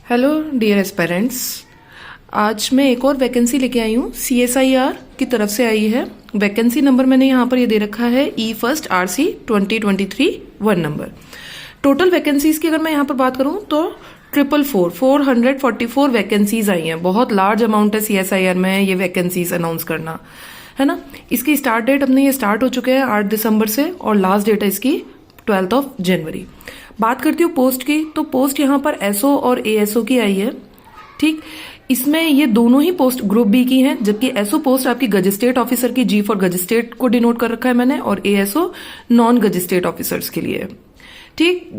Hello dear aspirants, आज मैं एक और वैकेंसी लेके आई हूँ। CSIR की तरफ से आई है। वैकेंसी नंबर मैंने यहाँ पर ये दे रखा है E1 RC 2023 1 number. Total vacancies की अगर मैं यहाँ पर बात करूँ तो 444 वैकेंसीज आई हैं। बहुत लार्ज अमाउंट है CSIR में ये वैकेंसीज अनाउंस करना, है ना। इसकी स्टार्ट डेट अपने ये स्टार्ट हो चुके हैं 8 दिसंबर से और लास्ट डेट है इसकी 12 जनवरी। बात करती हूँ पोस्ट की, तो पोस्ट यहाँ पर SO और ASO की आई है। ठीक, इसमें ये दोनों ही पोस्ट ग्रुप बी की हैं, जबकि SO पोस्ट आपकी गजिस्ट्रेट ऑफिसर की, G फॉर गजिस्ट्रेट को डिनोट कर रखा है मैंने, और ASO नॉन गजिस्ट्रेट ऑफिसर्स के लिए है। ठीक,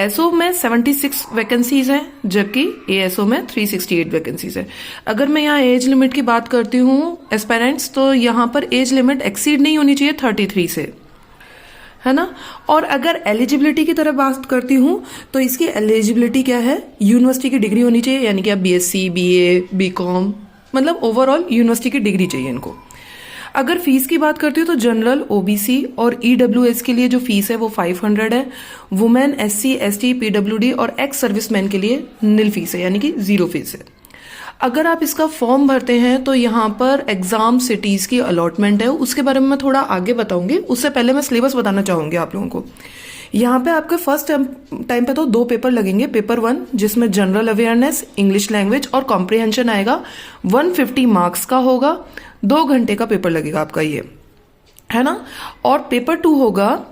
SO में 76 वैकेंसीज हैं, जबकि ASO में 368 वैकेंसीज है। अगर मैं यहाँ एज लिमिट की बात करती हूँ एस्पेरेंट्स, तो यहाँ पर एज लिमिट एक्सीड नहीं होनी चाहिए 33 से, है ना। और अगर एलिजिबिलिटी की तरफ बात करती हूँ तो इसकी एलिजिबिलिटी क्या है, यूनिवर्सिटी की डिग्री होनी चाहिए, यानी कि आप BSc BA BCom मतलब ओवरऑल यूनिवर्सिटी की डिग्री चाहिए इनको। अगर फीस की बात करती हूँ तो जनरल OBC और EWS के लिए जो फीस है वो 500 है। वुमेन SC ST PWD और एक्स सर्विसमैन के लिए निल फीस है, यानी कि 0 फीस है। अगर आप इसका फॉर्म भरते हैं तो यहाँ पर एग्जाम सिटीज की अलॉटमेंट है, उसके बारे में मैं थोड़ा आगे बताऊंगी। उससे पहले मैं सिलेबस बताना चाहूंगी आप लोगों को। यहाँ पे आपके फर्स्ट टाइम पे तो 2 पेपर लगेंगे। पेपर 1 जिसमें जनरल अवेयरनेस, इंग्लिश लैंग्वेज और कॉम्प्रिहेंशन आएगा, 150 मार्क्स का होगा, 2 घंटे का पेपर लगेगा आपका ये, है ना। और पेपर 2 होगा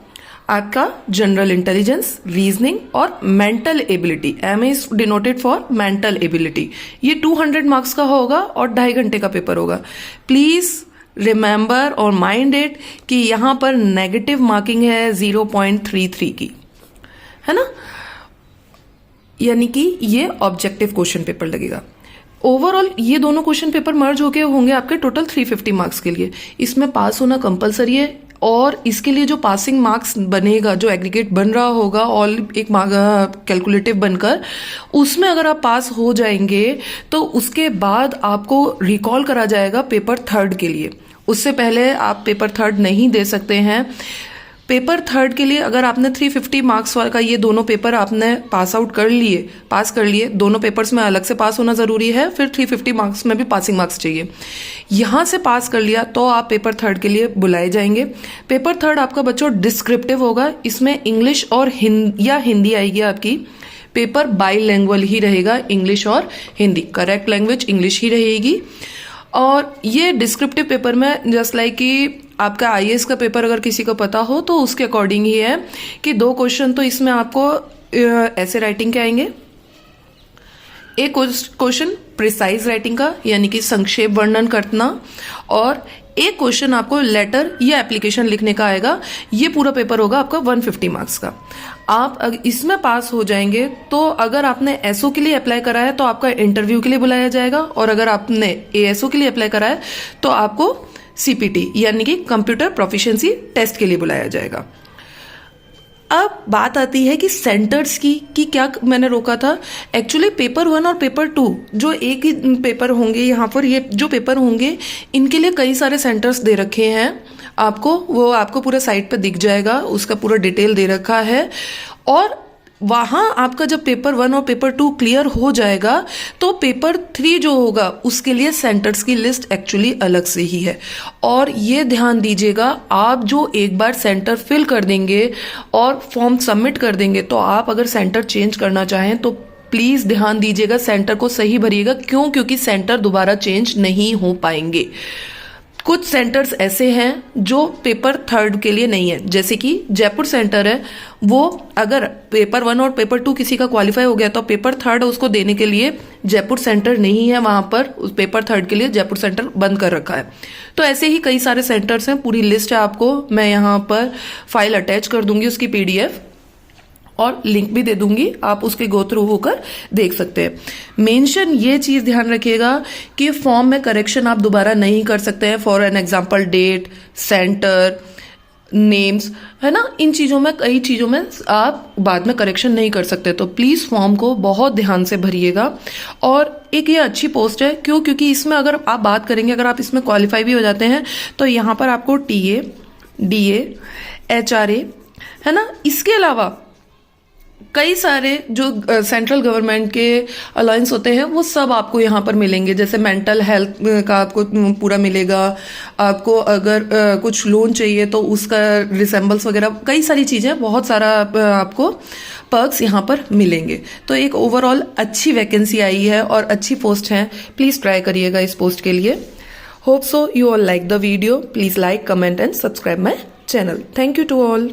आपका जनरल इंटेलिजेंस, रीजनिंग और mental ability. MA is denoted for mental ability. ये 200 मार्क्स का होगा और 2.5 घंटे का पेपर होगा। प्लीज रिमेंबर और माइंड इट कि यहां पर नेगेटिव मार्किंग है 0.33 की, है ना, यानी कि ये ऑब्जेक्टिव क्वेश्चन पेपर लगेगा। ओवरऑल ये दोनों क्वेश्चन पेपर मर्ज होके होंगे आपके टोटल 350 मार्क्स के लिए। इसमें पास होना कंपलसरी है और इसके लिए जो पासिंग मार्क्स बनेगा, जो एग्रीगेट बन रहा होगा ऑल एक कैलकुलेटिव बनकर, उसमें अगर आप पास हो जाएंगे तो उसके बाद आपको रिकॉल करा जाएगा पेपर 3 के लिए। उससे पहले आप पेपर 3 नहीं दे सकते हैं। पेपर 3 के लिए अगर आपने 350 मार्क्स का ये दोनों पेपर आपने पास कर लिए, दोनों पेपर्स में अलग से पास होना जरूरी है, फिर 350 मार्क्स में भी पासिंग मार्क्स चाहिए। यहां से पास कर लिया तो आप पेपर 3 के लिए बुलाए जाएंगे। पेपर 3 आपका बच्चों डिस्क्रिप्टिव होगा, इसमें इंग्लिश और हिंदी आएगी आपकी। पेपर बाइलैंग्वेज ही रहेगा, इंग्लिश और हिंदी, करेक्ट लैंग्वेज इंग्लिश ही रहेगी। और ये डिस्क्रिप्टिव पेपर में जस्ट लाइक कि आपका IAS का पेपर अगर किसी को पता हो तो उसके अकॉर्डिंग ही है कि 2 क्वेश्चन तो इसमें आपको ऐसे राइटिंग के आएंगे। एक क्वेश्चन प्रिसाइज राइटिंग का, यानी कि संक्षेप वर्णन करना, और एक क्वेश्चन आपको लेटर या एप्लीकेशन लिखने का आएगा। ये पूरा पेपर होगा आपका 150 मार्क्स का। आप इसमें पास हो जाएंगे तो अगर आपने SO के लिए अप्लाई करा है तो आपका इंटरव्यू के लिए बुलाया जाएगा, और अगर आपने ASO के लिए अप्लाई करा है तो आपको CPT यानी कि कंप्यूटर प्रोफिशिएंसी टेस्ट के लिए बुलाया जाएगा। अब बात आती है कि सेंटर्स की कि क्या मैंने रोका था। एक्चुअली पेपर 1 और पेपर 2 जो एक ही पेपर होंगे, यहाँ पर ये जो पेपर होंगे इनके लिए कई सारे सेंटर्स दे रखे हैं आपको, वो आपको पूरा साइट पे दिख जाएगा, उसका पूरा डिटेल दे रखा है। और वहां आपका जब पेपर 1 और पेपर 2 क्लियर हो जाएगा तो पेपर 3 जो होगा उसके लिए सेंटर्स की लिस्ट एक्चुअली अलग से ही है। और ये ध्यान दीजिएगा, आप जो एक बार सेंटर फिल कर देंगे और फॉर्म सबमिट कर देंगे तो आप अगर सेंटर चेंज करना चाहें तो प्लीज ध्यान दीजिएगा, सेंटर को सही भरिएगा। क्यों? क्योंकि सेंटर दोबारा चेंज नहीं हो पाएंगे। कुछ सेंटर्स ऐसे हैं जो पेपर 3 के लिए नहीं है, जैसे कि जयपुर सेंटर है, वो अगर पेपर 1 और पेपर 2 किसी का क्वालिफाई हो गया तो पेपर 3 उसको देने के लिए जयपुर सेंटर नहीं है, वहां पर उस पेपर 3 के लिए जयपुर सेंटर बंद कर रखा है। तो ऐसे ही कई सारे सेंटर्स हैं, पूरी लिस्ट है आपको मैं यहाँ पर फाइल अटैच कर दूंगी, उसकी PDF और लिंक भी दे दूंगी, आप उसके गो थ्रू होकर देख सकते हैं। मेंशन ये चीज ध्यान रखिएगा कि फॉर्म में करेक्शन आप दोबारा नहीं कर सकते हैं। For an example date, center, names, है ना, इन चीजों में कई चीजों में आप बाद में करेक्शन नहीं कर सकते। तो प्लीज फॉर्म को बहुत ध्यान से भरिएगा। और एक ये अच्छी पोस्ट है, क्योंकि इसमें अगर आप बात करेंगे, अगर आप इसमें क्वालिफाई भी हो जाते हैं तो यहाँ पर आपको TA, DA, HRA, है ना, इसके अलावा कई सारे जो सेंट्रल गवर्नमेंट के अलायंस होते हैं वो सब आपको यहाँ पर मिलेंगे, जैसे मेंटल हेल्थ का आपको पूरा मिलेगा। आपको अगर कुछ लोन चाहिए तो उसका रिसेम्बल्स वगैरह, कई सारी चीज़ें, बहुत सारा आपको पर्क्स यहाँ पर मिलेंगे। तो एक ओवरऑल अच्छी वैकेंसी आई है और अच्छी पोस्ट है, प्लीज़ ट्राई करिएगा इस पोस्ट के लिए। Hope so you all like the video, please like, comment and subscribe my channel. Thank you to all.